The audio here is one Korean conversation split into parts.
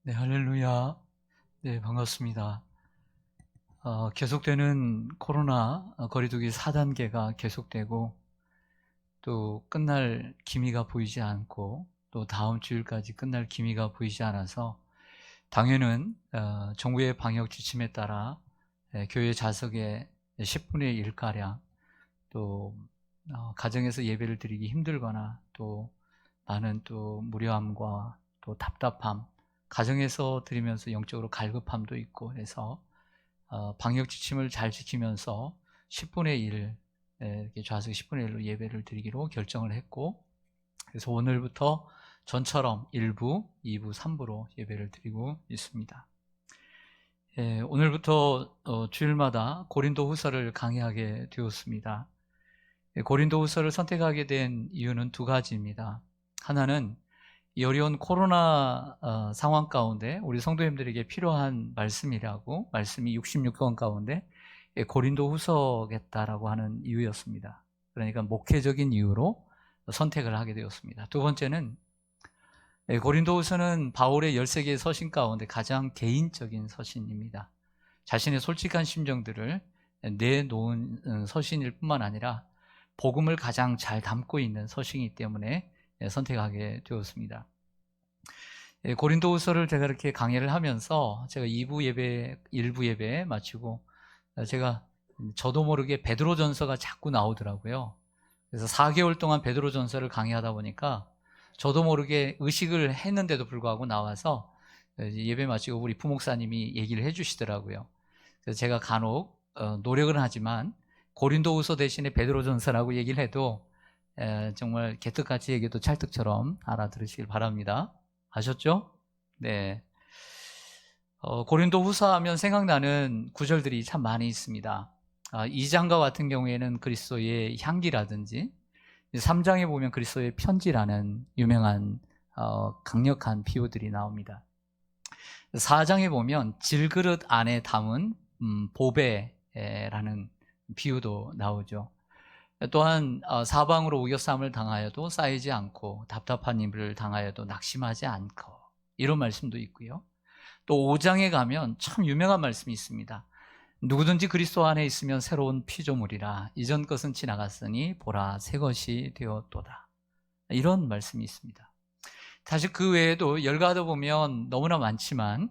네, 할렐루야. 네, 반갑습니다. 계속되는 코로나 거리두기 4단계가 계속되고 또 끝날 기미가 보이지 않고 또 다음 주일까지 끝날 기미가 보이지 않아서 당연은 정부의 방역 지침에 따라 교회 좌석의 10분의 1가량 또 가정에서 예배를 드리기 힘들거나 또 많은 또 무료함과 또 답답함, 가정에서 드리면서 영적으로 갈급함도 있고 해서 방역 지침을 잘 지키면서 10분의 1, 이렇게 좌석 10분의 1로 예배를 드리기로 결정을 했고, 그래서 오늘부터 전처럼 1부, 2부, 3부로 예배를 드리고 있습니다. 오늘부터 주일마다 고린도 후서를 강의하게 되었습니다. 고린도 후서를 선택하게 된 이유는 두 가지입니다. 하나는 이 어려운 코로나 상황 가운데 우리 성도님들에게 필요한 말씀이라고, 말씀이 66권 가운데 고린도 후서겠다라고 하는 이유였습니다. 그러니까 목회적인 이유로 선택을 하게 되었습니다. 두 번째는 고린도 후서는 바울의 13개의 서신 가운데 가장 개인적인 서신입니다. 자신의 솔직한 심정들을 내놓은 서신일 뿐만 아니라 복음을 가장 잘 담고 있는 서신이기 때문에 선택하게 되었습니다. 고린도후서를 제가 이렇게 강의를 하면서 제가 2부 예배, 1부 예배 마치고 제가 저도 모르게 베드로전서가 자꾸 나오더라고요. 그래서 4개월 동안 베드로전서를 강의하다 보니까 저도 모르게 의식을 했는데도 불구하고 나와서 예배 마치고 우리 부목사님이 얘기를 해주시더라고요. 그래서 제가 간혹 노력을 하지만 고린도후서 대신에 베드로전서라고 얘기를 해도 정말 개떡같이 얘기도 찰떡처럼 알아들으시길 바랍니다. 아셨죠? 네. 고린도 후서 하면 생각나는 구절들이 참 많이 있습니다. 2장과 같은 경우에는 그리스도의 향기라든지, 3장에 보면 그리스도의 편지라는 유명한 강력한 비유들이 나옵니다. 4장에 보면 질그릇 안에 담은 보배라는 비유도 나오죠. 또한 사방으로 우겨쌈을 당하여도 쌓이지 않고 답답한 일을 당하여도 낙심하지 않고, 이런 말씀도 있고요. 또 5장에 가면 참 유명한 말씀이 있습니다. 누구든지 그리스도 안에 있으면 새로운 피조물이라, 이전 것은 지나갔으니 보라 새 것이 되었도다, 이런 말씀이 있습니다. 사실 그 외에도 열가하다 보면 너무나 많지만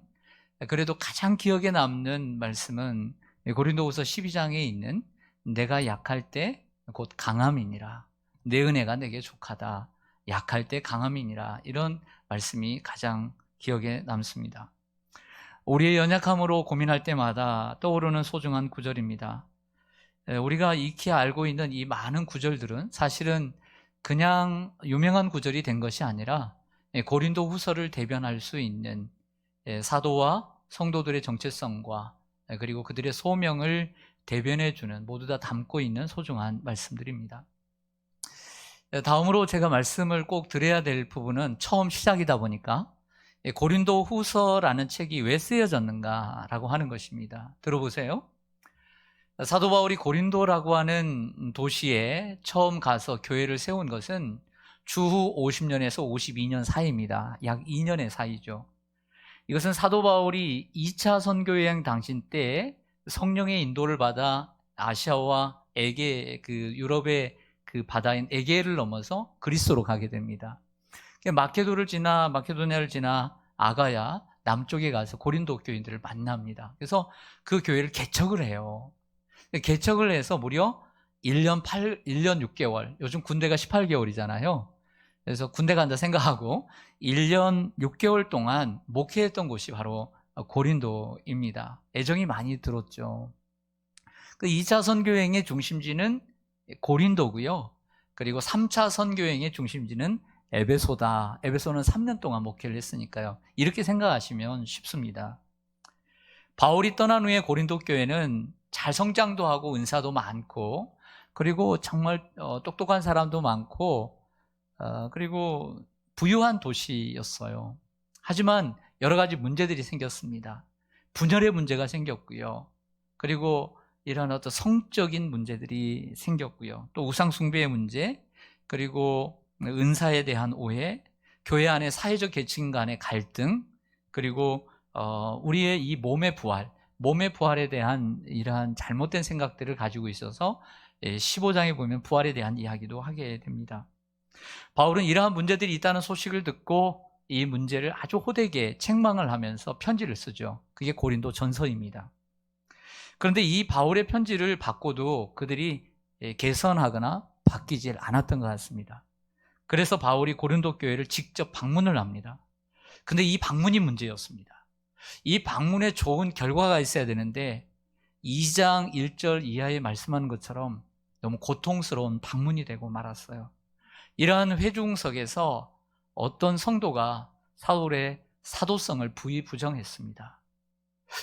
그래도 가장 기억에 남는 말씀은 고린도후서 12장에 있는 내가 약할 때 곧 강함이니라, 내 은혜가 내게 족하다, 약할 때 강함이니라, 이런 말씀이 가장 기억에 남습니다. 우리의 연약함으로 고민할 때마다 떠오르는 소중한 구절입니다. 우리가 익히 알고 있는 이 많은 구절들은 사실은 그냥 유명한 구절이 된 것이 아니라 고린도 후서를 대변할 수 있는 사도와 성도들의 정체성과 그리고 그들의 소명을 대변해주는, 모두 다 담고 있는 소중한 말씀들입니다. 다음으로 제가 말씀을 꼭 드려야 될 부분은 처음 시작이다 보니까 고린도 후서라는 책이 왜 쓰여졌는가라고 하는 것입니다. 들어보세요. 사도 바울이 고린도라고 하는 도시에 처음 가서 교회를 세운 것은 주후 50년에서 52년 사이입니다. 약 2년의 사이죠. 이것은 사도 바울이 2차 선교여행 당신 때에 성령의 인도를 받아 아시아와 에게, 유럽의 그 바다인 에게를 넘어서 그리스도로 가게 됩니다. 마케도니아를 지나 아가야 남쪽에 가서 고린도 교인들을 만납니다. 그래서 그 교회를 개척을 해요. 개척을 해서 무려 1년 6개월, 요즘 군대가 18개월이잖아요. 그래서 군대 간다 생각하고 1년 6개월 동안 목회했던 곳이 바로 고린도입니다. 애정이 많이 들었죠. 그 2차 선교여행의 중심지는 고린도고요. 그리고 3차 선교여행의 중심지는 에베소다. 에베소는 3년 동안 목회를 했으니까요. 이렇게 생각하시면 쉽습니다. 바울이 떠난 후에 고린도 교회는 잘 성장도 하고 은사도 많고, 그리고 정말 똑똑한 사람도 많고, 그리고 부유한 도시였어요. 하지만 여러 가지 문제들이 생겼습니다. 분열의 문제가 생겼고요. 그리고 이런 어떤 성적인 문제들이 생겼고요. 또 우상 숭배의 문제, 그리고 은사에 대한 오해, 교회 안에 사회적 계층 간의 갈등, 그리고 우리의 이 몸의 부활에 대한 이러한 잘못된 생각들을 가지고 있어서 15장에 보면 부활에 대한 이야기도 하게 됩니다. 바울은 이러한 문제들이 있다는 소식을 듣고 이 문제를 아주 호되게 책망을 하면서 편지를 쓰죠. 그게 고린도 전서입니다. 그런데 이 바울의 편지를 받고도 그들이 개선하거나 바뀌질 않았던 것 같습니다. 그래서 바울이 고린도 교회를 직접 방문을 합니다. 근데 이 방문이 문제였습니다. 이 방문에 좋은 결과가 있어야 되는데 2장 1절 이하에 말씀하는 것처럼 너무 고통스러운 방문이 되고 말았어요. 이러한 회중석에서 어떤 성도가 사울의 사도성을 부정했습니다.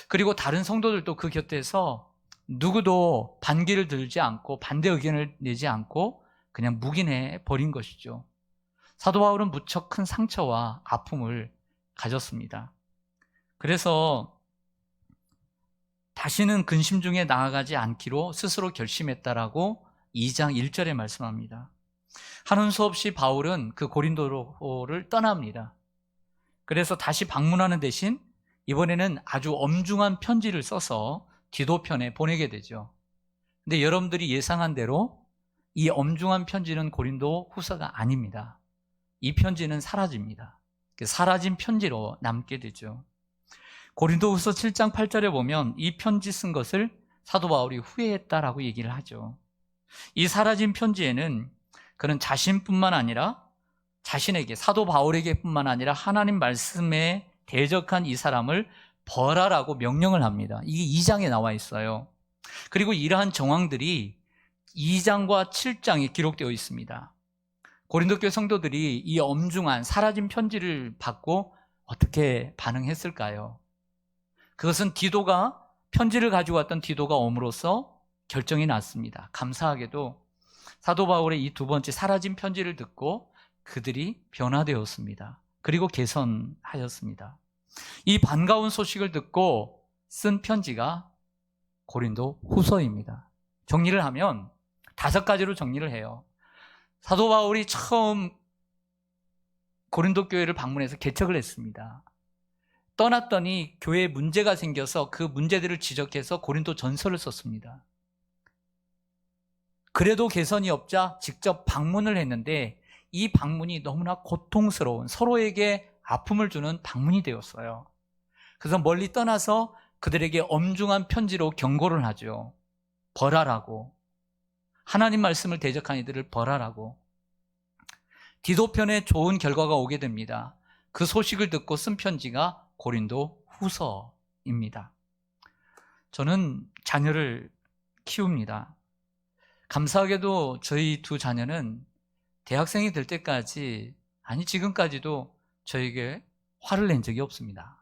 그리고 다른 성도들도 그 곁에서 누구도 반기를 들지 않고 반대 의견을 내지 않고 그냥 묵인해 버린 것이죠. 사도 바울은 무척 큰 상처와 아픔을 가졌습니다. 그래서 다시는 근심 중에 나아가지 않기로 스스로 결심했다라고 2장 1절에 말씀합니다. 하는 수 없이 바울은 그 고린도를 떠납니다. 그래서 다시 방문하는 대신 이번에는 아주 엄중한 편지를 써서 디도편에 보내게 되죠. 근데 여러분들이 예상한 대로 이 엄중한 편지는 고린도 후서가 아닙니다. 이 편지는 사라집니다. 사라진 편지로 남게 되죠. 고린도 후서 7장 8절에 보면 이 편지 쓴 것을 사도 바울이 후회했다라고 얘기를 하죠. 이 사라진 편지에는 그는 자신뿐만 아니라 자신에게, 사도 바울에게 뿐만 아니라 하나님 말씀에 대적한 이 사람을 벌하라고 명령을 합니다. 이게 2장에 나와 있어요. 그리고 이러한 정황들이 2장과 7장에 기록되어 있습니다. 고린도 교회 성도들이 이 엄중한 사라진 편지를 받고 어떻게 반응했을까요? 그것은 편지를 가지고 왔던 디도가 옴으로써 결정이 났습니다. 감사하게도 사도 바울의 이 두 번째 사라진 편지를 듣고 그들이 변화되었습니다. 그리고 개선하였습니다. 이 반가운 소식을 듣고 쓴 편지가 고린도 후서입니다. 정리를 하면 5가지로 정리를 해요. 사도 바울이 처음 고린도 교회를 방문해서 개척을 했습니다. 떠났더니 교회에 문제가 생겨서 그 문제들을 지적해서 고린도 전서를 썼습니다. 그래도 개선이 없자 직접 방문을 했는데 이 방문이 너무나 고통스러운, 서로에게 아픔을 주는 방문이 되었어요. 그래서 멀리 떠나서 그들에게 엄중한 편지로 경고를 하죠. 벌하라고. 하나님 말씀을 대적한 이들을 벌하라고. 디도편에 좋은 결과가 오게 됩니다. 그 소식을 듣고 쓴 편지가 고린도 후서입니다. 저는 자녀를 키웁니다. 감사하게도 저희 두 자녀는 대학생이 될 때까지, 지금까지도 저에게 화를 낸 적이 없습니다.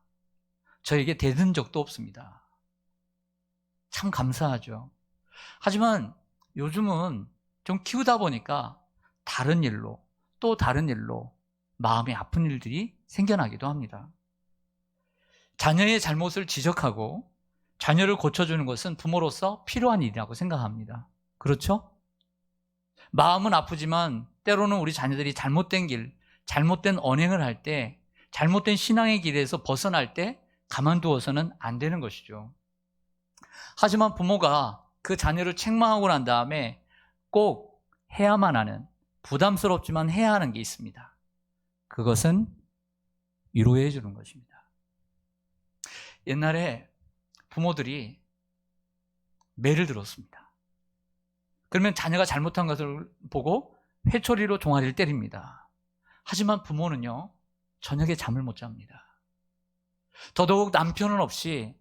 저에게 대든 적도 없습니다. 참 감사하죠. 하지만 요즘은 좀 키우다 보니까 다른 일로, 또 다른 일로 마음이 아픈 일들이 생겨나기도 합니다. 자녀의 잘못을 지적하고 자녀를 고쳐주는 것은 부모로서 필요한 일이라고 생각합니다. 그렇죠? 마음은 아프지만 때로는 우리 자녀들이 잘못된 길, 잘못된 언행을 할 때, 잘못된 신앙의 길에서 벗어날 때 가만두어서는 안 되는 것이죠. 하지만 부모가 그 자녀를 책망하고 난 다음에 꼭 해야만 하는, 부담스럽지만 해야 하는 게 있습니다. 그것은 위로해 주는 것입니다. 옛날에 부모들이 매를 들었습니다. 그러면 자녀가 잘못한 것을 보고 회초리로 종아리를 때립니다. 하지만 부모는요, 저녁에 잠을 못 잡니다. 더더욱 남편은 없이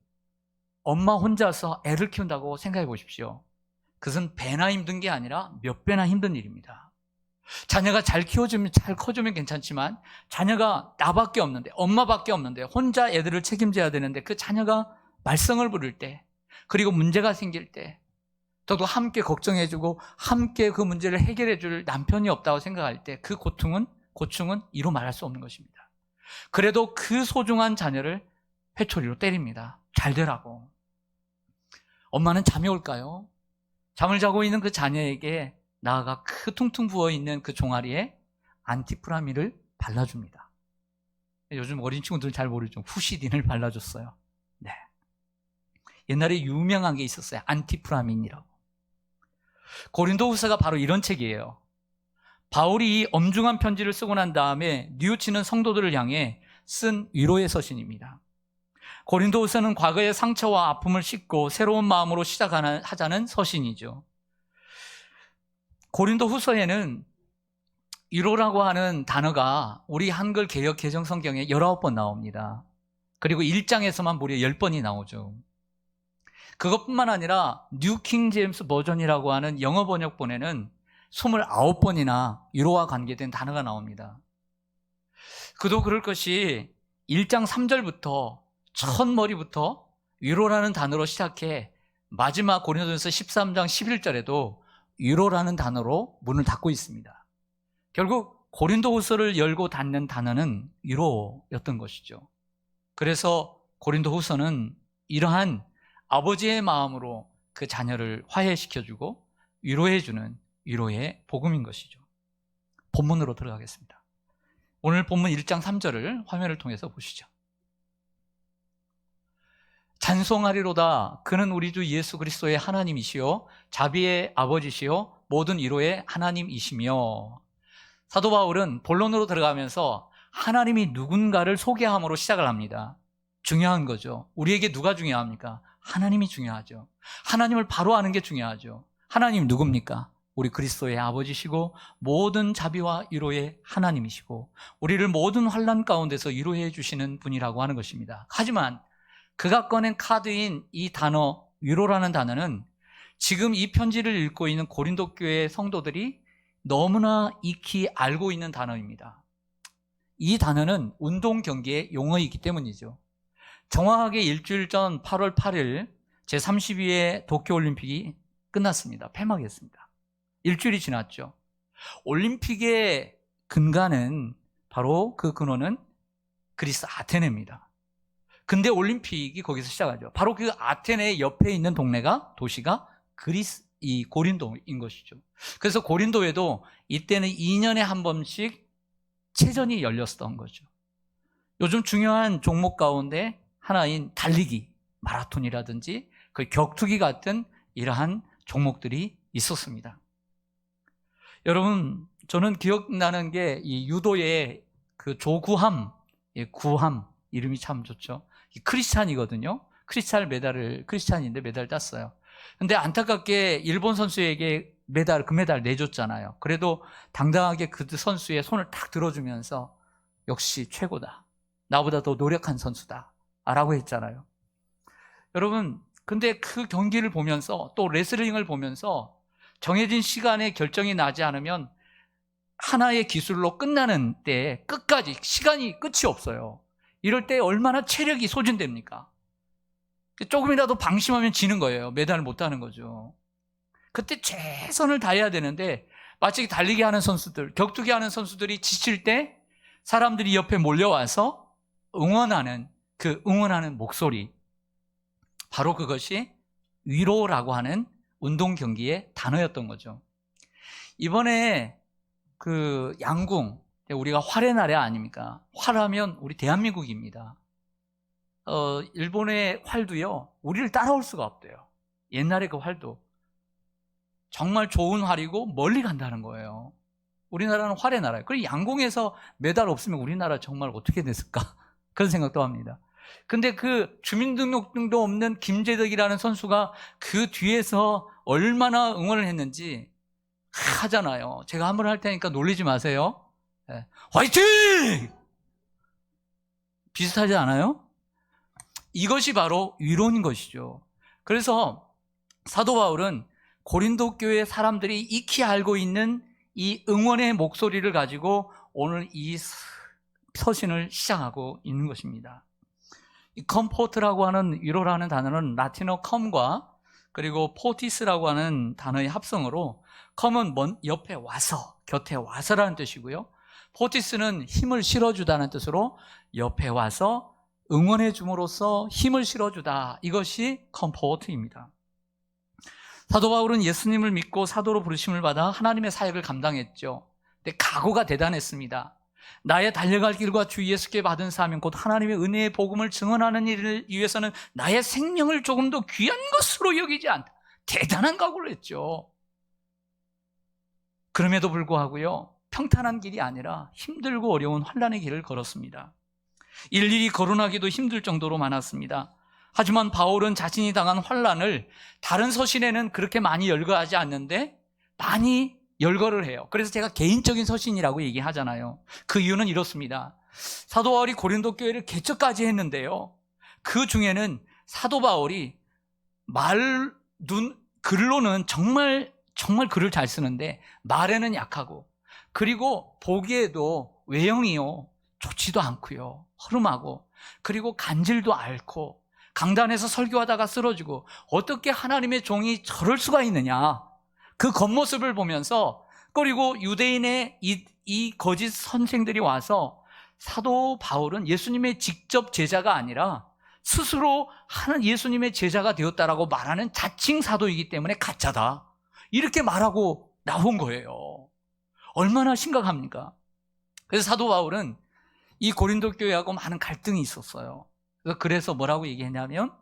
엄마 혼자서 애를 키운다고 생각해 보십시오. 그것은 배나 힘든 게 아니라 몇 배나 힘든 일입니다. 자녀가 잘 커주면 괜찮지만 자녀가 나밖에 없는데, 엄마밖에 없는데 혼자 애들을 책임져야 되는데 그 자녀가 말썽을 부릴 때, 그리고 문제가 생길 때 저도 함께 걱정해주고 함께 그 문제를 해결해줄 남편이 없다고 생각할 때 그 고충은 이루 말할 수 없는 것입니다. 그래도 그 소중한 자녀를 회초리로 때립니다. 잘 되라고. 엄마는 잠이 올까요? 잠을 자고 있는 그 자녀에게 나아가 그 퉁퉁 부어있는 그 종아리에 안티프라미를 발라줍니다. 요즘 어린 친구들은 잘 모르죠. 후시딘을 발라줬어요. 네. 옛날에 유명한 게 있었어요. 안티프라민이라고. 고린도후서가 바로 이런 책이에요. 바울이 엄중한 편지를 쓰고 난 다음에 뉘우치는 성도들을 향해 쓴 위로의 서신입니다. 고린도후서는 과거의 상처와 아픔을 씻고 새로운 마음으로 시작하자는 서신이죠. 고린도후서에는 위로라고 하는 단어가 우리 한글 개역 개정 성경에 19번 나옵니다. 그리고 1장에서만 무려 10번이 나오죠. 그것뿐만 아니라 뉴 킹 제임스 버전이라고 하는 영어 번역본에는 29번이나 위로와 관계된 단어가 나옵니다. 그도 그럴 것이 1장 3절부터 첫머리부터 위로라는 단어로 시작해 마지막 고린도전서 13장 11절에도 위로라는 단어로 문을 닫고 있습니다. 결국 고린도후서를 열고 닫는 단어는 위로였던 것이죠. 그래서 고린도후서는 이러한 아버지의 마음으로 그 자녀를 화해시켜주고 위로해주는 위로의 복음인 것이죠. 본문으로 들어가겠습니다. 오늘 본문 1장 3절을 화면을 통해서 보시죠. 찬송하리로다. 그는 우리 주 예수 그리스도의 하나님이시요 자비의 아버지시요 모든 위로의 하나님이시며. 사도 바울은 본론으로 들어가면서 하나님이 누군가를 소개함으로 시작을 합니다. 중요한 거죠. 우리에게 누가 중요합니까? 하나님이 중요하죠. 하나님을 바로 아는 게 중요하죠. 하나님 누굽니까? 우리 그리스도의 아버지시고 모든 자비와 위로의 하나님이시고 우리를 모든 환난 가운데서 위로해 주시는 분이라고 하는 것입니다. 하지만 그가 꺼낸 카드인 이 단어 위로라는 단어는 지금 이 편지를 읽고 있는 고린도 교회의 성도들이 너무나 익히 알고 있는 단어입니다. 이 단어는 운동 경기의 용어이기 때문이죠. 정확하게 일주일 전 8월 8일 제32회 도쿄올림픽이 끝났습니다. 폐막했습니다. 일주일이 지났죠. 올림픽의 근간은 바로 그 근원은 그리스 아테네입니다. 근대 올림픽이 거기서 시작하죠. 바로 그 아테네 옆에 있는 동네가 도시가 이 고린도인 것이죠. 그래서 고린도에도 이때는 2년에 한 번씩 체전이 열렸던 거죠. 요즘 중요한 종목 가운데 하나인 달리기, 마라톤이라든지 그 격투기 같은 이러한 종목들이 있었습니다. 여러분, 저는 기억나는 게 이 유도의 그 조구함, 구함 이름이 참 좋죠. 크리스찬이거든요. 크리스찬인데 메달을 땄어요. 근데 안타깝게 일본 선수에게 금메달 내줬잖아요. 그래도 당당하게 그 선수의 손을 탁 들어주면서 역시 최고다. 나보다 더 노력한 선수다. 라고 했잖아요. 여러분, 근데 그 경기를 보면서 또 레슬링을 보면서 정해진 시간에 결정이 나지 않으면 하나의 기술로 끝나는 때 끝까지 시간이 끝이 없어요. 이럴 때 얼마나 체력이 소진됩니까? 조금이라도 방심하면 지는 거예요. 메달을 못 따는 거죠. 그때 최선을 다해야 되는데 마치 달리기 하는 선수들, 격투기 하는 선수들이 지칠 때 사람들이 옆에 몰려와서 응원하는 목소리, 바로 그것이 위로라고 하는 운동 경기의 단어였던 거죠. 이번에 그 양궁, 우리가 활의 나라 아닙니까? 활하면 우리 대한민국입니다. 일본의 활도요, 우리를 따라올 수가 없대요. 옛날에 그 활도 정말 좋은 활이고 멀리 간다는 거예요. 우리나라는 활의 나라예요. 그리고 양궁에서 메달 없으면 우리나라 정말 어떻게 됐을까? 그런 생각도 합니다. 근데 그 주민등록증도 없는 김재덕이라는 선수가 그 뒤에서 얼마나 응원을 했는지 하잖아요. 제가 한번 할 테니까 놀리지 마세요. 네. 화이팅! 비슷하지 않아요? 이것이 바로 위로인 것이죠. 그래서 사도 바울은 고린도 교회 사람들이 익히 알고 있는 이 응원의 목소리를 가지고 오늘 이 서신을 시작하고 있는 것입니다. 이 컴포트라고 하는 위로라는 단어는 라틴어 컴과 그리고 포티스라고 하는 단어의 합성으로 컴은 옆에 와서, 곁에 와서라는 뜻이고요. 포티스는 힘을 실어주다는 뜻으로 옆에 와서 응원해 줌으로써 힘을 실어주다. 이것이 컴포트입니다. 사도 바울은 예수님을 믿고 사도로 부르심을 받아 하나님의 사역을 감당했죠. 근데 각오가 대단했습니다. 나의 달려갈 길과 주 예수께 받은 사명 곧 하나님의 은혜의 복음을 증언하는 일을 위해서는 나의 생명을 조금 더 귀한 것으로 여기지 않다. 대단한 각오를 했죠. 그럼에도 불구하고요, 평탄한 길이 아니라 힘들고 어려운 환난의 길을 걸었습니다. 일일이 거론하기도 힘들 정도로 많았습니다. 하지만 바울은 자신이 당한 환난을 다른 서신에는 그렇게 많이 열거하지 않는데 많이 열거를 해요. 그래서 제가 개인적인 서신이라고 얘기하잖아요. 그 이유는 이렇습니다. 사도 바울이 고린도 교회를 개척까지 했는데요, 그 중에는 사도 바울이 글로는 정말 글을 잘 쓰는데 말에는 약하고, 그리고 보기에도 외형이요 좋지도 않고요, 허름하고, 그리고 간질도 앓고, 강단에서 설교하다가 쓰러지고, 어떻게 하나님의 종이 저럴 수가 있느냐, 그 겉모습을 보면서, 그리고 유대인의 이 거짓 선생들이 와서 사도 바울은 예수님의 직접 제자가 아니라 스스로 예수님의 제자가 되었다라고 말하는 자칭 사도이기 때문에 가짜다, 이렇게 말하고 나온 거예요. 얼마나 심각합니까? 그래서 사도 바울은 이 고린도 교회하고 많은 갈등이 있었어요. 그래서 뭐라고 얘기했냐면,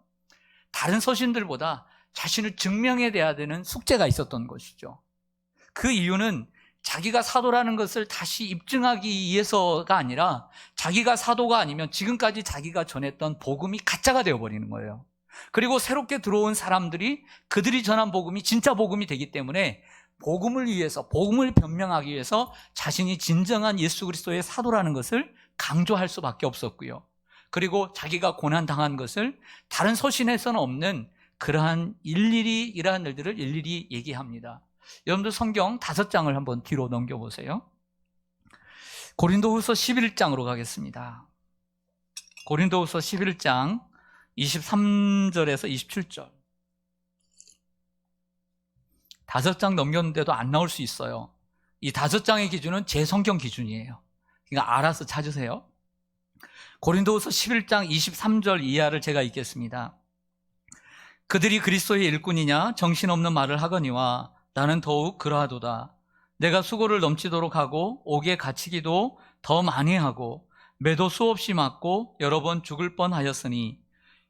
다른 서신들보다 자신을 증명해야 되는 숙제가 있었던 것이죠. 그 이유는 자기가 사도라는 것을 다시 입증하기 위해서가 아니라, 자기가 사도가 아니면 지금까지 자기가 전했던 복음이 가짜가 되어버리는 거예요. 그리고 새롭게 들어온 사람들이 그들이 전한 복음이 진짜 복음이 되기 때문에 복음을 위해서, 복음을 변명하기 위해서 자신이 진정한 예수 그리스도의 사도라는 것을 강조할 수밖에 없었고요. 그리고 자기가 고난당한 것을 다른 서신에서는 없는 그러한 이러한 일들을 일일이 얘기합니다. 여러분들 성경 5장을 한번 뒤로 넘겨보세요. 고린도후서 11장으로 가겠습니다. 고린도후서 11장 23절에서 27절. 5장 넘겼는데도 안 나올 수 있어요. 이 5장의 기준은 제 성경 기준이에요. 그러니까 알아서 찾으세요. 고린도후서 11장 23절 이하를 제가 읽겠습니다. 그들이 그리스도의 일꾼이냐 정신없는 말을 하거니와 나는 더욱 그러하도다. 내가 수고를 넘치도록 하고 옥에 갇히기도 더 많이 하고 매도 수없이 맞고 여러 번 죽을 뻔하였으니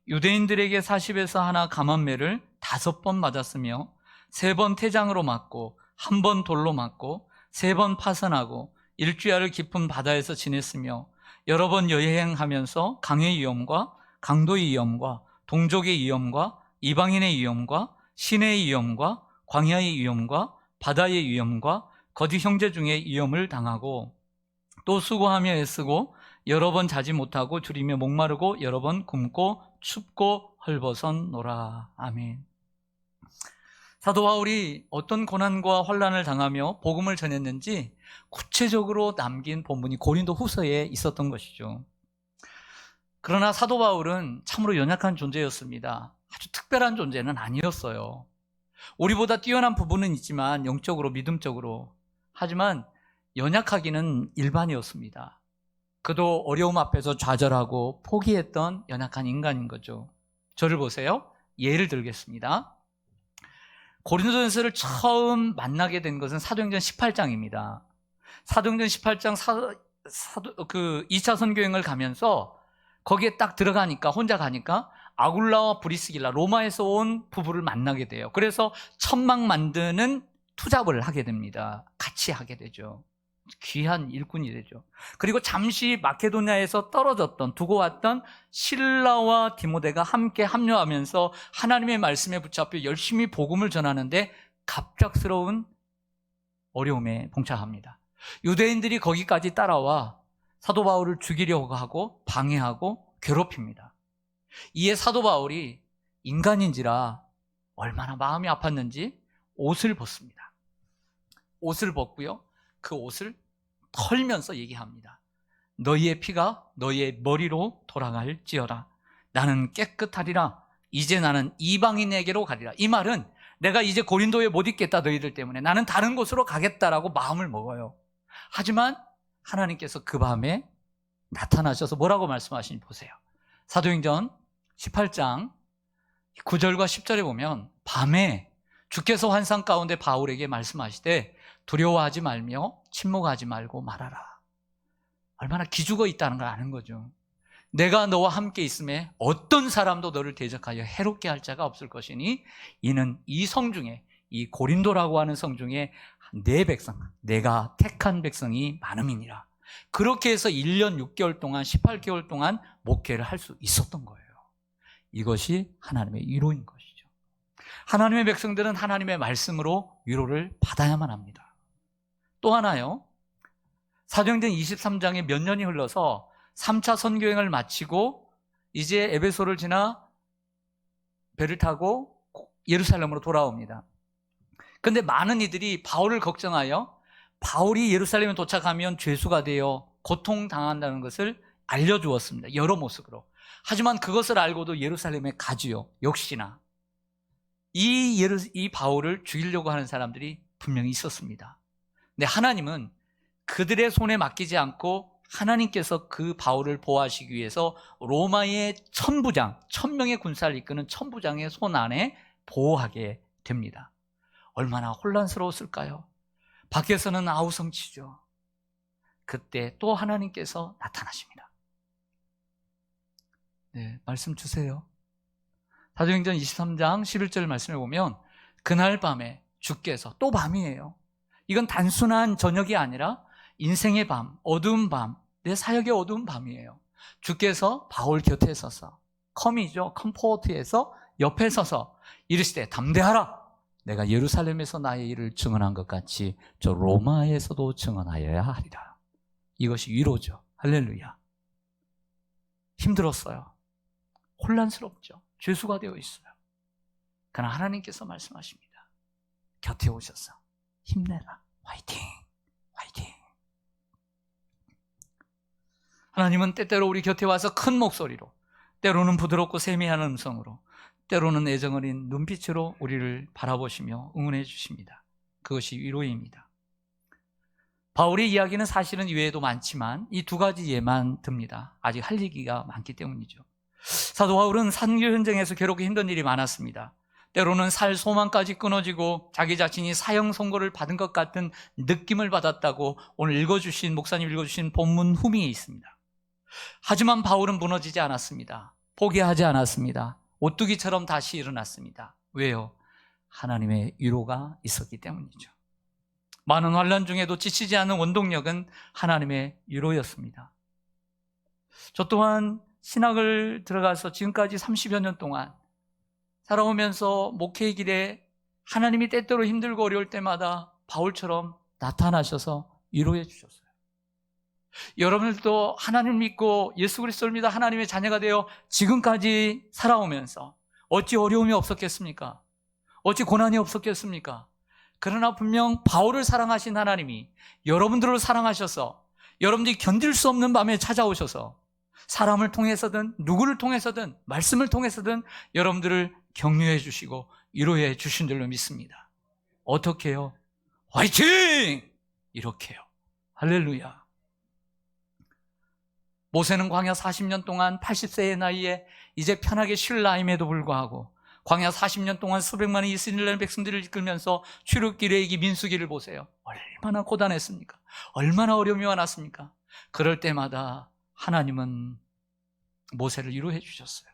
유대인들에게 40에서 하나 감한매를 5번 맞았으며 3번 태장으로 맞고 1번 돌로 맞고 3번 파선하고 일주야를 깊은 바다에서 지냈으며 여러 번 여행하면서 강의 위험과 강도의 위험과 동족의 위험과 이방인의 위험과 시내의 위험과 광야의 위험과 바다의 위험과 거짓 형제 중에 위험을 당하고 또 수고하며 애쓰고 여러 번 자지 못하고 줄이며 목마르고 여러 번 굶고 춥고 헐벗었노라. 아멘. 사도 바울이 어떤 고난과 환난을 당하며 복음을 전했는지 구체적으로 남긴 본문이 고린도 후서에 있었던 것이죠. 그러나 사도 바울은 참으로 연약한 존재였습니다. 아주 특별한 존재는 아니었어요. 우리보다 뛰어난 부분은 있지만 영적으로, 믿음적으로. 하지만 연약하기는 일반이었습니다. 그도 어려움 앞에서 좌절하고 포기했던 연약한 인간인 거죠. 저를 보세요. 예를 들겠습니다. 고린도전서를 처음 만나게 된 것은 사도행전 18장입니다. 사도행전 18장 2차 선교행을 가면서 거기에 딱 들어가니까, 혼자 가니까 아굴라와 브리스길라, 로마에서 온 부부를 만나게 돼요. 그래서 천막 만드는 투잡을 하게 됩니다. 같이 하게 되죠. 귀한 일꾼이 되죠. 그리고 잠시 마케도냐에서 두고 왔던 실라와 디모데가 함께 합류하면서 하나님의 말씀에 붙잡혀 열심히 복음을 전하는데 갑작스러운 어려움에 봉착합니다. 유대인들이 거기까지 따라와 사도 바울을 죽이려고 하고 방해하고 괴롭힙니다. 이에 사도 바울이 인간인지라 얼마나 마음이 아팠는지 옷을 벗습니다. 옷을 벗고요, 그 옷을 털면서 얘기합니다. 너희의 피가 너희의 머리로 돌아갈지어다. 나는 깨끗하리라. 이제 나는 이방인에게로 가리라. 이 말은 내가 이제 고린도에 못 있겠다, 너희들 때문에. 나는 다른 곳으로 가겠다라고 마음을 먹어요. 하지만 하나님께서 그 밤에 나타나셔서 뭐라고 말씀하시는지 보세요. 사도행전 18장 9절과 10절에 보면 밤에 주께서 환상 가운데 바울에게 말씀하시되 두려워하지 말며 침묵하지 말고 말하라. 얼마나 기죽어 있다는 걸 아는 거죠. 내가 너와 함께 있음에 어떤 사람도 너를 대적하여 해롭게 할 자가 없을 것이니 이는 이 성 중에, 이 고린도라고 하는 성 중에 내 백성, 내가 택한 백성이 많음이니라. 그렇게 해서 1년 6개월 동안, 18개월 동안 목회를 할 수 있었던 거예요. 이것이 하나님의 위로인 것이죠. 하나님의 백성들은 하나님의 말씀으로 위로를 받아야만 합니다. 또 하나요, 사도행전 23장에 몇 년이 흘러서 3차 선교행을 마치고 이제 에베소를 지나 배를 타고 예루살렘으로 돌아옵니다. 그런데 많은 이들이 바울을 걱정하여 바울이 예루살렘에 도착하면 죄수가 되어 고통당한다는 것을 알려주었습니다. 여러 모습으로. 하지만 그것을 알고도 예루살렘에 가지요. 역시나 이 바울을 죽이려고 하는 사람들이 분명히 있었습니다. 근데 하나님은 그들의 손에 맡기지 않고 하나님께서 그 바울을 보호하시기 위해서 로마의 천부장, 1000명의 군사를 이끄는 천부장의 손 안에 보호하게 됩니다. 얼마나 혼란스러웠을까요? 밖에서는 아우성치죠. 그때 또 하나님께서 나타나십니다. 네, 말씀 주세요. 사도행전 23장 11절 말씀을 보면 그날 밤에 주께서, 또 밤이에요. 이건 단순한 저녁이 아니라 인생의 밤, 어두운 밤, 내 사역의 어두운 밤이에요. 주께서 바울 곁에 서서, 컴이죠, 컴포트에서 옆에 서서 이르시되 담대하라. 내가 예루살렘에서 나의 일을 증언한 것 같이 저 로마에서도 증언하여야 하리라. 이것이 위로죠. 할렐루야. 힘들었어요. 혼란스럽죠. 죄수가 되어 있어요. 그러나 하나님께서 말씀하십니다. 곁에 오셔서 힘내라. 화이팅! 화이팅! 하나님은 때때로 우리 곁에 와서 큰 목소리로, 때로는 부드럽고 세미한 음성으로, 때로는 애정 어린 눈빛으로 우리를 바라보시며 응원해 주십니다. 그것이 위로입니다. 바울의 이야기는 사실은 이외에도 많지만 이 두 가지 예만 듭니다. 아직 할 얘기가 많기 때문이죠. 사도 바울은 선교 현장에서 괴롭고 힘든 일이 많았습니다. 때로는 살 소망까지 끊어지고 자기 자신이 사형 선고를 받은 것 같은 느낌을 받았다고 오늘 목사님 읽어주신 본문 후미에 있습니다. 하지만 바울은 무너지지 않았습니다. 포기하지 않았습니다. 오뚜기처럼 다시 일어났습니다. 왜요? 하나님의 위로가 있었기 때문이죠. 많은 환난 중에도 지치지 않는 원동력은 하나님의 위로였습니다. 저 또한 신학을 들어가서 지금까지 30여 년 동안 살아오면서 목회의 길에 하나님이 때때로 힘들고 어려울 때마다 바울처럼 나타나셔서 위로해 주셨어요. 여러분들도 하나님을 믿고 예수 그리스도를 믿어 하나님의 자녀가 되어 지금까지 살아오면서 어찌 어려움이 없었겠습니까? 어찌 고난이 없었겠습니까? 그러나 분명 바울을 사랑하신 하나님이 여러분들을 사랑하셔서 여러분들이 견딜 수 없는 밤에 찾아오셔서 사람을 통해서든 누구를 통해서든 말씀을 통해서든 여러분들을 격려해 주시고 위로해 주신 줄로 믿습니다. 어떻게 해요? 화이팅! 이렇게요. 할렐루야. 모세는 광야 40년 동안 80세의 나이에 이제 편하게 쉴 나임에도 불구하고 광야 40년 동안 수백만의 이스라엘 백성들을 이끌면서 출애굽기레위기 민수기를 보세요. 얼마나 고단했습니까? 얼마나 어려움이 많았습니까? 그럴 때마다 하나님은 모세를 위로해 주셨어요.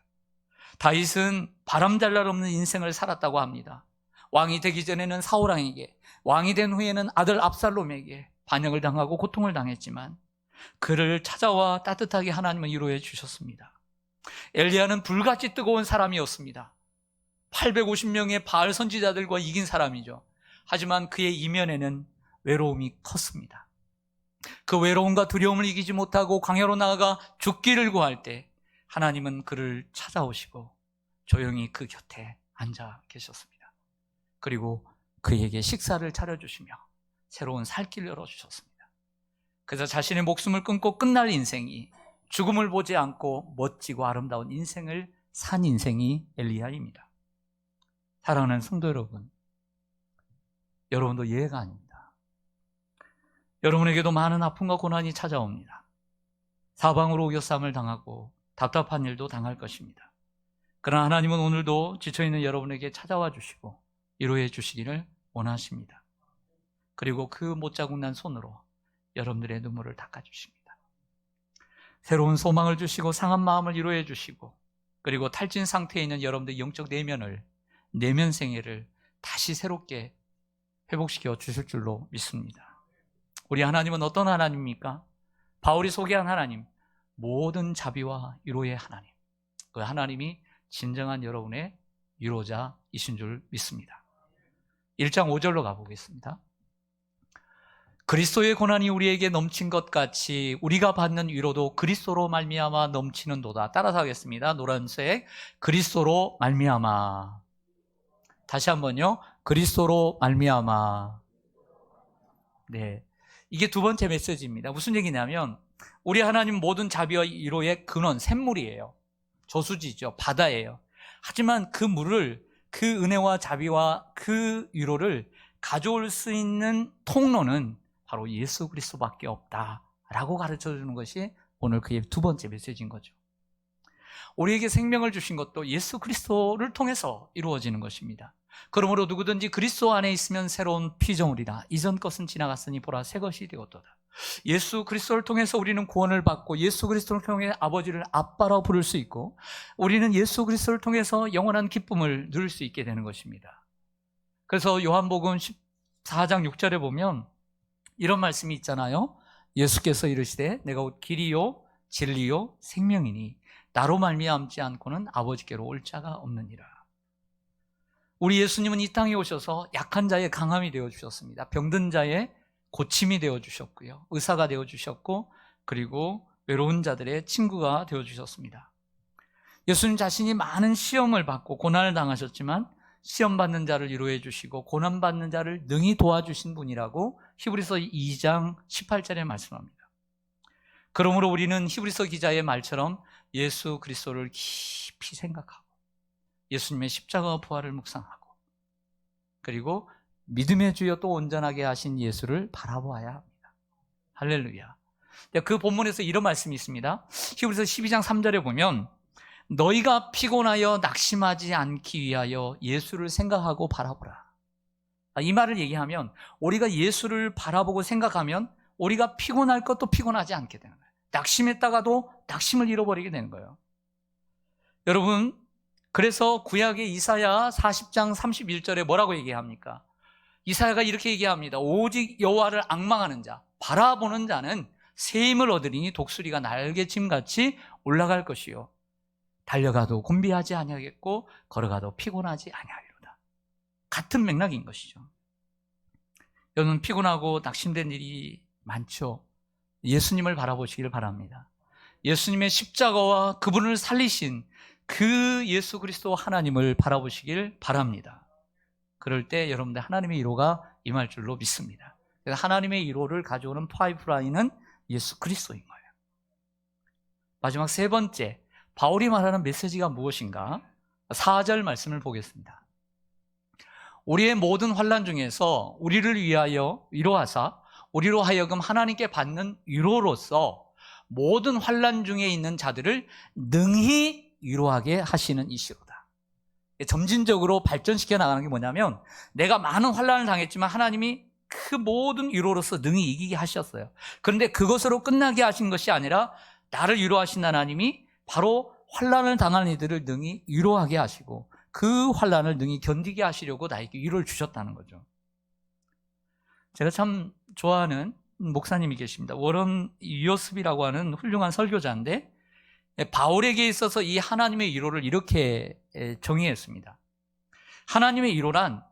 다윗은 바람잘 날 없는 인생을 살았다고 합니다. 왕이 되기 전에는 사울왕에게, 왕이 된 후에는 아들 압살롬에게 반역을 당하고 고통을 당했지만 그를 찾아와 따뜻하게 하나님은 위로해 주셨습니다. 엘리야는 불같이 뜨거운 사람이었습니다. 850명의 바알 선지자들과 이긴 사람이죠. 하지만 그의 이면에는 외로움이 컸습니다. 그 외로움과 두려움을 이기지 못하고 광야로 나아가 죽기를 구할 때 하나님은 그를 찾아오시고 조용히 그 곁에 앉아 계셨습니다. 그리고 그에게 식사를 차려주시며 새로운 살 길을 열어주셨습니다. 그래서 자신의 목숨을 끊고 끝날 인생이 죽음을 보지 않고 멋지고 아름다운 인생을 산 인생이 엘리야입니다. 사랑하는 성도 여러분, 여러분도 예외가 아닙니다. 여러분에게도 많은 아픔과 고난이 찾아옵니다. 사방으로 우겨쌈을 당하고 답답한 일도 당할 것입니다. 그러나 하나님은 오늘도 지쳐있는 여러분에게 찾아와 주시고 위로해 주시기를 원하십니다. 그리고 그 못자국난 손으로 여러분들의 눈물을 닦아주십니다. 새로운 소망을 주시고 상한 마음을 위로해 주시고, 그리고 탈진 상태에 있는 여러분들의 영적 내면 생애를 다시 새롭게 회복시켜 주실 줄로 믿습니다. 우리 하나님은 어떤 하나님입니까? 바울이 소개한 하나님, 모든 자비와 위로의 하나님. 그 하나님이 진정한 여러분의 위로자이신 줄 믿습니다. 1장 5절로 가보겠습니다. 그리스도의 고난이 우리에게 넘친 것 같이 우리가 받는 위로도 그리스도로 말미암아 넘치는도다. 따라서 하겠습니다. 노란색, 그리스도로 말미암아. 다시 한번요. 그리스도로 말미암아. 네, 이게 두 번째 메시지입니다. 무슨 얘기냐면 우리 하나님 모든 자비와 위로의 근원, 샘물이에요. 저수지죠. 바다예요. 하지만 그 물을, 그 은혜와 자비와 그 위로를 가져올 수 있는 통로는 바로 예수 그리스도밖에 없다라고 가르쳐주는 것이 오늘 그의 두 번째 메시지인 거죠. 우리에게 생명을 주신 것도 예수 그리스도를 통해서 이루어지는 것입니다. 그러므로 누구든지 그리스도 안에 있으면 새로운 피조물이라. 이전 것은 지나갔으니 보라 새 것이 되었도다. 예수 그리스도를 통해서 우리는 구원을 받고 예수 그리스도를 통해 아버지를 아빠라고 부를 수 있고, 우리는 예수 그리스도를 통해서 영원한 기쁨을 누릴 수 있게 되는 것입니다. 그래서 요한복음 14장 6절에 보면 이런 말씀이 있잖아요. 예수께서 이르시되 내가 곧 길이요 진리요 생명이니 나로 말미암지 않고는 아버지께로 올 자가 없느니라. 우리 예수님은 이 땅에 오셔서 약한 자의 강함이 되어주셨습니다. 병든 자의 고침이 되어주셨고요, 의사가 되어주셨고, 그리고 외로운 자들의 친구가 되어주셨습니다. 예수님 자신이 많은 시험을 받고 고난을 당하셨지만 시험받는 자를 위로해 주시고 고난받는 자를 능히 도와주신 분이라고 히브리서 2장 18절에 말씀합니다. 그러므로 우리는 히브리서 기자의 말처럼 예수 그리스도를 깊이 생각하고 예수님의 십자가와 부활을 묵상하고, 그리고 믿음의 주여 또 온전하게 하신 예수를 바라보아야 합니다. 할렐루야. 그 본문에서 이런 말씀이 있습니다. 히브리서 12장 3절에 보면 너희가 피곤하여 낙심하지 않기 위하여 예수를 생각하고 바라보라. 이 말을 얘기하면 우리가 예수를 바라보고 생각하면 우리가 피곤할 것도 피곤하지 않게 되는 거예요. 낙심했다가도 낙심을 잃어버리게 되는 거예요. 여러분, 그래서 구약의 이사야 40장 31절에 뭐라고 얘기합니까? 이사야가 이렇게 얘기합니다. 오직 여호와를 앙망하는 자, 바라보는 자는 새 힘을 얻으리니 독수리가 날개짐같이 올라갈 것이요 달려가도 곤비하지 아니하겠고 걸어가도 피곤하지 아니하리로다. 같은 맥락인 것이죠. 여러분, 피곤하고 낙심된 일이 많죠. 예수님을 바라보시길 바랍니다. 예수님의 십자가와 그분을 살리신 그 예수 그리스도 하나님을 바라보시길 바랍니다. 그럴 때 여러분들 하나님의 위로가 임할 줄로 믿습니다. 그래서 하나님의 위로를 가져오는 파이프라인은 예수 그리스도인 거예요. 마지막 세 번째, 바울이 말하는 메시지가 무엇인가? 4절 말씀을 보겠습니다. 우리의 모든 환난 중에서 우리를 위하여 위로하사 우리로 하여금 하나님께 받는 위로로서 모든 환난 중에 있는 자들을 능히 위로하게 하시는 이시로다. 점진적으로 발전시켜 나가는 게 뭐냐면, 내가 많은 환난을 당했지만 하나님이 그 모든 위로로서 능히 이기게 하셨어요. 그런데 그것으로 끝나게 하신 것이 아니라 나를 위로하신 하나님이 바로 환난을 당한 이들을 능히 위로하게 하시고 그 환난을 능히 견디게 하시려고 나에게 위로를 주셨다는 거죠. 제가 참 좋아하는 목사님이 계십니다. 워런 위어스비라고 하는 훌륭한 설교자인데, 바울에게 있어서 이 하나님의 위로를 이렇게 정의했습니다. 하나님의 위로란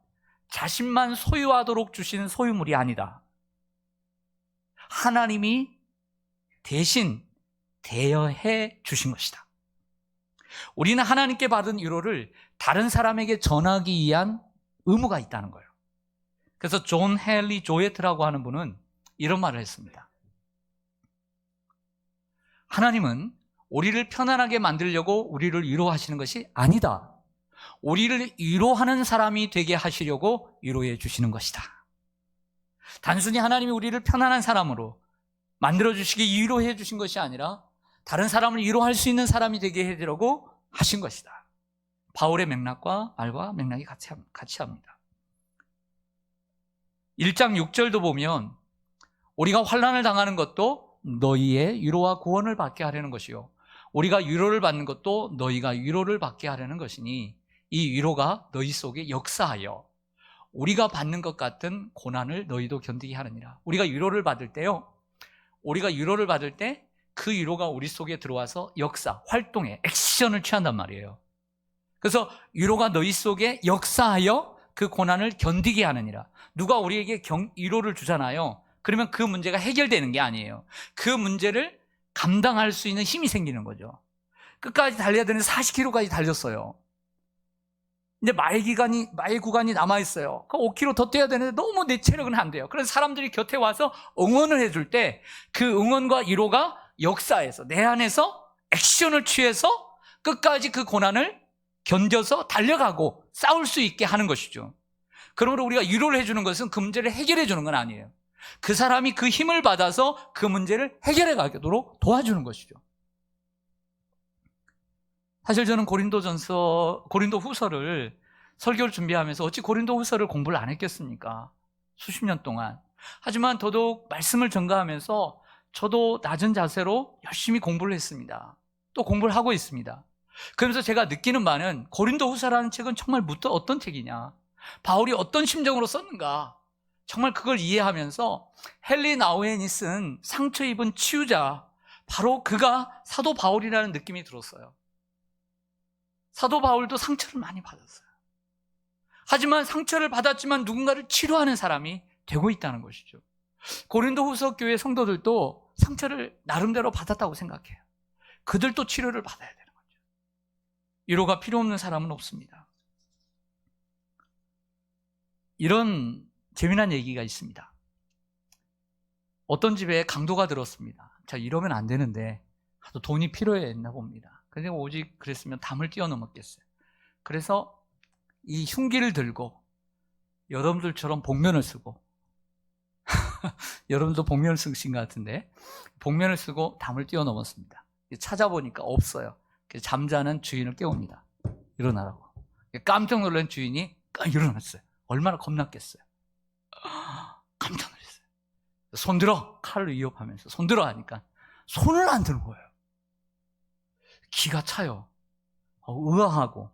자신만 소유하도록 주신 소유물이 아니다. 하나님이 대신 대여해 주신 것이다. 우리는 하나님께 받은 위로를 다른 사람에게 전하기 위한 의무가 있다는 거예요. 그래서 존 헨리 조에트라고 하는 분은 이런 말을 했습니다. 하나님은 우리를 편안하게 만들려고 우리를 위로하시는 것이 아니다. 우리를 위로하는 사람이 되게 하시려고 위로해 주시는 것이다. 단순히 하나님이 우리를 편안한 사람으로 만들어주시기 위로해 주신 것이 아니라 다른 사람을 위로할 수 있는 사람이 되게 해주려고 하신 것이다. 바울의 맥락과 말과 맥락이 같이 합니다. 1장 6절도 보면 우리가 환난을 당하는 것도 너희의 위로와 구원을 받게 하려는 것이요 우리가 위로를 받는 것도 너희가 위로를 받게 하려는 것이니 이 위로가 너희 속에 역사하여 우리가 받는 것 같은 고난을 너희도 견디게 하느니라. 우리가 위로를 받을 때요, 우리가 위로를 받을 때 그 위로가 우리 속에 들어와서 역사, 활동에 액션을 취한단 말이에요. 그래서 위로가 너희 속에 역사하여 그 고난을 견디게 하느니라. 누가 우리에게 위로를 주잖아요. 그러면 그 문제가 해결되는 게 아니에요. 그 문제를 감당할 수 있는 힘이 생기는 거죠. 끝까지 달려야 되는데 40km까지 달렸어요. 근데 마일 구간이 남아있어요. 그 5km 더 뛰어야 되는데 너무 내 체력은 안 돼요. 그래서 사람들이 곁에 와서 응원을 해줄 때 그 응원과 위로가 역사에서 내 안에서 액션을 취해서 끝까지 그 고난을 견뎌서 달려가고 싸울 수 있게 하는 것이죠. 그러므로 우리가 위로를 해주는 것은 그 문제를 해결해 주는 건 아니에요. 그 사람이 그 힘을 받아서 그 문제를 해결해 가도록 도와주는 것이죠. 사실 저는 고린도 후서를 설교를 준비하면서 어찌 고린도 후서를 공부를 안 했겠습니까? 수십 년 동안. 하지만 더더욱 말씀을 전가하면서 저도 낮은 자세로 열심히 공부를 했습니다. 또 공부를 하고 있습니다. 그러면서 제가 느끼는 바는 고린도 후서라는 책은 정말 어떤 책이냐, 바울이 어떤 심정으로 썼는가, 정말 그걸 이해하면서 헨리 나우엔이 쓴 상처 입은 치유자, 바로 그가 사도 바울이라는 느낌이 들었어요. 사도 바울도 상처를 많이 받았어요. 하지만 상처를 받았지만 누군가를 치료하는 사람이 되고 있다는 것이죠. 고린도 후서 교회 성도들도 상처를 나름대로 받았다고 생각해요. 그들도 치료를 받아야 되는 거죠. 위로가 필요 없는 사람은 없습니다. 이런 재미난 얘기가 있습니다. 어떤 집에 강도가 들었습니다. 자, 이러면 안 되는데 하도 돈이 필요했나 봅니다. 근데 오직 그랬으면 담을 뛰어넘었겠어요. 그래서 이 흉기를 들고 여러분들처럼 복면을 쓰고 여러분도 복면을 쓰신 것 같은데 복면을 쓰고 담을 뛰어넘었습니다. 찾아보니까 없어요. 그래서 잠자는 주인을 깨웁니다. 일어나라고. 깜짝 놀란 주인이 일어났어요. 얼마나 겁났겠어요. 깜짝 놀랐어요. 손들어! 칼을 위협하면서 손들어 하니까 손을 안 드는 거예요. 기가 차요. 의아하고,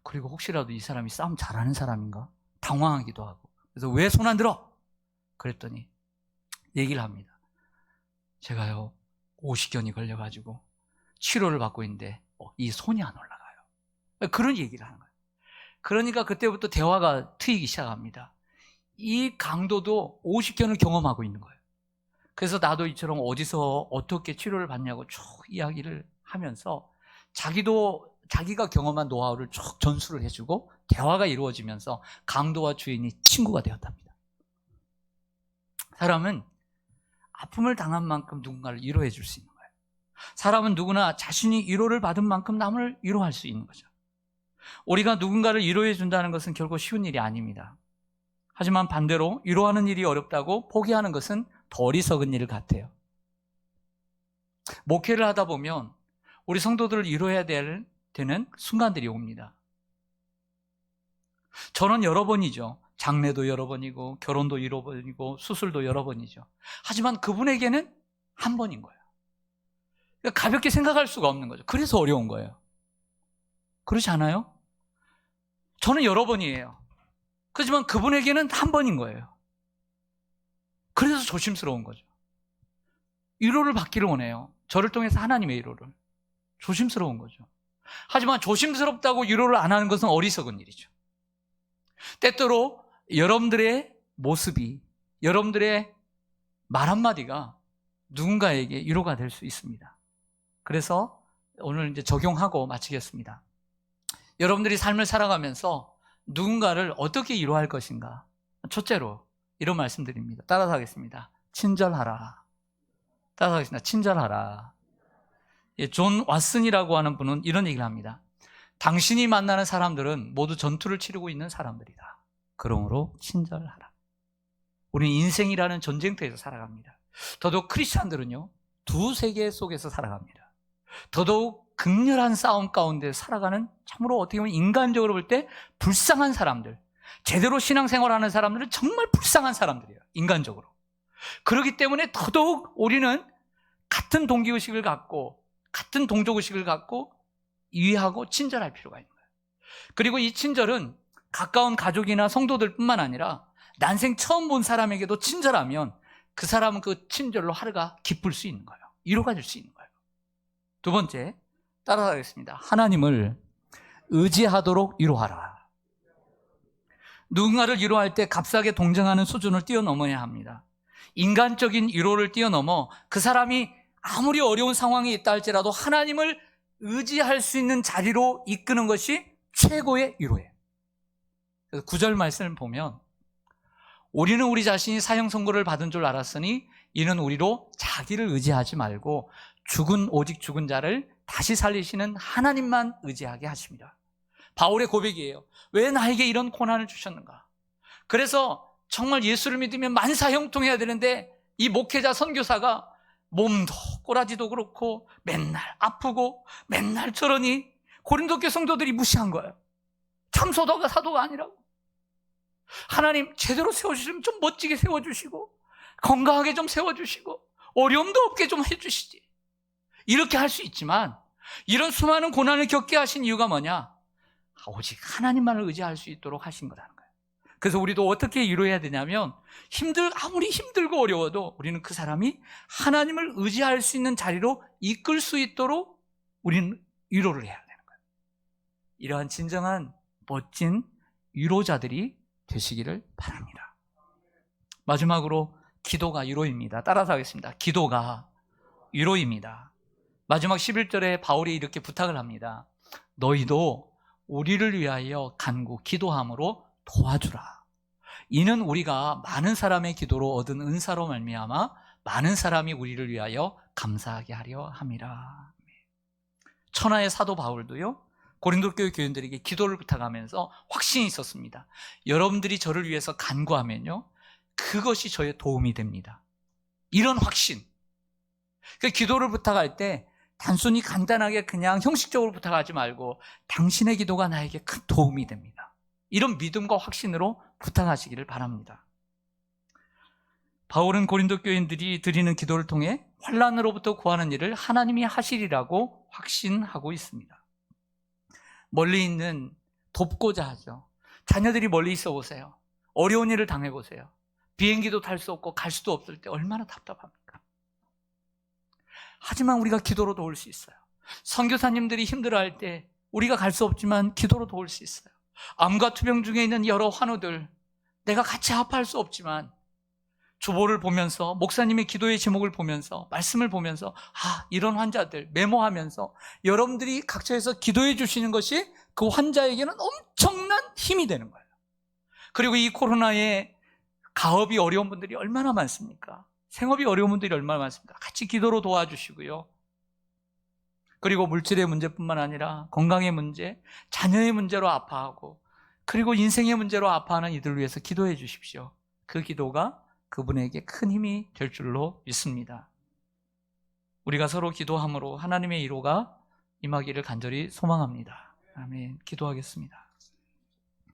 그리고 혹시라도 이 사람이 싸움 잘하는 사람인가 당황하기도 하고. 그래서 왜 손 안 들어? 그랬더니 얘기를 합니다. 제가요 50견이 걸려가지고 치료를 받고 있는데 이 손이 안 올라가요. 그런 얘기를 하는 거예요. 그러니까 그때부터 대화가 트이기 시작합니다. 이 강도도 50견을 경험하고 있는 거예요. 그래서 나도 이처럼 어디서 어떻게 치료를 받냐고 쭉 이야기를 하면서 자기가 경험한 노하우를 쭉 전수를 해주고 대화가 이루어지면서 강도와 주인이 친구가 되었답니다. 사람은 아픔을 당한 만큼 누군가를 위로해 줄 수 있는 거예요. 사람은 누구나 자신이 위로를 받은 만큼 남을 위로할 수 있는 거죠. 우리가 누군가를 위로해 준다는 것은 결코 쉬운 일이 아닙니다. 하지만 반대로 위로하는 일이 어렵다고 포기하는 것은 더 어리석은 일 같아요. 목회를 하다 보면 우리 성도들을 위로해야 되는 순간들이 옵니다. 저는 여러 번이죠. 장례도 여러 번이고 결혼도 여러 번이고 수술도 여러 번이죠. 하지만 그분에게는 한 번인 거예요. 그러니까 가볍게 생각할 수가 없는 거죠. 그래서 어려운 거예요. 그렇지 않아요? 저는 여러 번이에요. 그렇지만 그분에게는 한 번인 거예요. 그래서 조심스러운 거죠. 위로를 받기를 원해요. 저를 통해서 하나님의 위로를. 조심스러운 거죠. 하지만 조심스럽다고 위로를 안 하는 것은 어리석은 일이죠. 때때로 여러분들의 모습이, 여러분들의 말 한마디가 누군가에게 위로가 될 수 있습니다. 그래서 오늘 이제 적용하고 마치겠습니다. 여러분들이 삶을 살아가면서 누군가를 어떻게 위로할 것인가? 첫째로 이런 말씀드립니다. 따라서 하겠습니다. 친절하라. 따라서 하겠습니다. 친절하라. 존 왓슨이라고 하는 분은 이런 얘기를 합니다. 당신이 만나는 사람들은 모두 전투를 치르고 있는 사람들이다. 그러므로 친절하라. 우리는 인생이라는 전쟁터에서 살아갑니다. 더더욱 크리스찬들은요, 두 세계 속에서 살아갑니다. 더더욱 극렬한 싸움 가운데 살아가는 참으로 어떻게 보면 인간적으로 볼 때 불쌍한 사람들, 제대로 신앙생활하는 사람들은 정말 불쌍한 사람들이에요. 인간적으로. 그렇기 때문에 더더욱 우리는 같은 동기의식을 갖고 같은 동족의식을 갖고 이해하고 친절할 필요가 있는 거예요. 그리고 이 친절은 가까운 가족이나 성도들뿐만 아니라 난생 처음 본 사람에게도 친절하면 그 사람은 그 친절로 하루가 기쁠 수 있는 거예요. 위로가 될 수 있는 거예요. 두 번째, 따라가겠습니다. 하나님을 의지하도록 위로하라. 누군가를 위로할 때 값싸게 동정하는 수준을 뛰어넘어야 합니다. 인간적인 위로를 뛰어넘어 그 사람이 아무리 어려운 상황에 있다 할지라도 하나님을 의지할 수 있는 자리로 이끄는 것이 최고의 위로예요. 그래서 9절 말씀을 보면 우리는 우리 자신이 사형 선고를 받은 줄 알았으니 이는 우리로 자기를 의지하지 말고 오직 죽은 자를 다시 살리시는 하나님만 의지하게 하십니다. 바울의 고백이에요. 왜 나에게 이런 고난을 주셨는가? 그래서 정말 예수를 믿으면 만사형통해야 되는데 이 목회자 선교사가 몸도 꼬라지도 그렇고 맨날 아프고 맨날 저러니 고린도 교회 성도들이 무시한 거예요. 참 사도가 아니라고. 하나님 제대로 세워주시면 좀 멋지게 세워주시고 건강하게 좀 세워주시고 어려움도 없게 좀 해주시지. 이렇게 할 수 있지만 이런 수많은 고난을 겪게 하신 이유가 뭐냐? 오직 하나님만을 의지할 수 있도록 하신 거라는 거예요. 그래서 우리도 어떻게 위로해야 되냐면 아무리 힘들고 어려워도 우리는 그 사람이 하나님을 의지할 수 있는 자리로 이끌 수 있도록 우리는 위로를 해야 되는 거예요. 이러한 진정한 멋진 위로자들이 되시기를 바랍니다. 마지막으로 기도가 위로입니다. 따라서 하겠습니다. 기도가 위로입니다. 마지막 11절에 바울이 이렇게 부탁을 합니다. 너희도 우리를 위하여 간구 기도함으로 도와주라. 이는 우리가 많은 사람의 기도로 얻은 은사로 말미암아 많은 사람이 우리를 위하여 감사하게 하려 함이라. 천하의 사도 바울도요 고린도 교회 교인들에게 기도를 부탁하면서 확신이 있었습니다. 여러분들이 저를 위해서 간구하면요 그것이 저의 도움이 됩니다. 이런 확신. 그 기도를 부탁할 때 단순히 간단하게 그냥 형식적으로 부탁하지 말고 당신의 기도가 나에게 큰 도움이 됩니다. 이런 믿음과 확신으로 부탁하시기를 바랍니다. 바울은 고린도 교인들이 드리는 기도를 통해 환난으로부터 구하는 일을 하나님이 하시리라고 확신하고 있습니다. 멀리 있는 돕고자 하죠. 자녀들이 멀리 있어 보세요. 어려운 일을 당해보세요. 비행기도 탈 수 없고 갈 수도 없을 때 얼마나 답답합니까? 하지만 우리가 기도로 도울 수 있어요. 선교사님들이 힘들어할 때 우리가 갈 수 없지만 기도로 도울 수 있어요. 암과 투병 중에 있는 여러 환우들, 내가 같이 아파할 수 없지만 주보를 보면서 목사님의 기도의 제목을 보면서 말씀을 보면서 이런 환자들 메모하면서 여러분들이 각처에서 기도해 주시는 것이 그 환자에게는 엄청난 힘이 되는 거예요. 그리고 이 코로나에 가업이 어려운 분들이 얼마나 많습니까? 생업이 어려운 분들이 얼마나 많습니까? 같이 기도로 도와주시고요. 그리고 물질의 문제뿐만 아니라 건강의 문제, 자녀의 문제로 아파하고 그리고 인생의 문제로 아파하는 이들을 위해서 기도해 주십시오. 그 기도가 그분에게 큰 힘이 될 줄로 믿습니다. 우리가 서로 기도함으로 하나님의 위로가 임하기를 간절히 소망합니다. 아멘. 기도하겠습니다.